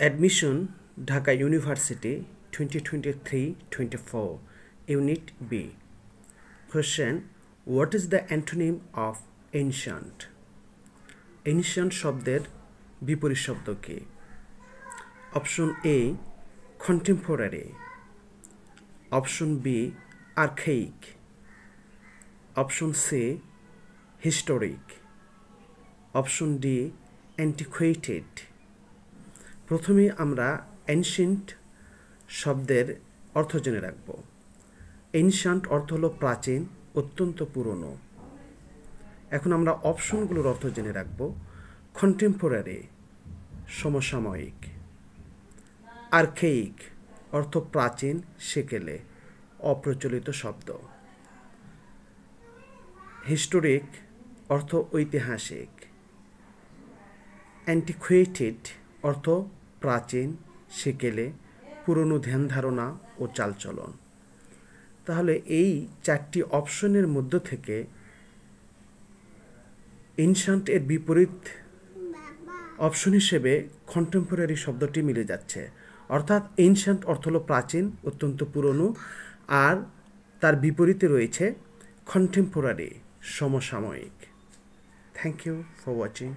Admission Dhaka University 2023-24 Unit B. Question: What is the antonym of ancient? Ancient শব্দের বিপরীত শব্দ কি? Option A contemporary, Option B archaic, Option C historic, Option D antiquated. প্রথমে আমরা ancient শব্দের অর্থ জেনে রাখব। এনশিয়েন্ট অর্থ হলো প্রাচীন, অত্যন্ত পুরনো। এখন আমরা অপশনগুলোর অর্থ জেনে রাখব। কন্টেম্পোরারি সমসাময়িক, আর্কেইক অর্থ প্রাচীন, সেকেলে অপ্রচলিত শব্দ, হিস্টোরিক অর্থ ঐতিহাসিক, অ্যান্টিকুয়েটেড অর্থ প্রাচীন, সেকেলে পুরনো ধ্যান ধারণা ও চালচলন। তাহলে এই চারটি অপশনের মধ্য থেকে এনশিয়েন্ট এর বিপরীত অপশন হিসেবে কন্টেম্পোরারি শব্দটি মিলে যাচ্ছে। অর্থাৎ এনশিয়েন্ট অর্থ হলো প্রাচীন, অত্যন্ত পুরনো, আর তার বিপরীতে রয়েছে কন্টেম্পোরারি সমসাময়িক। Thank you for watching.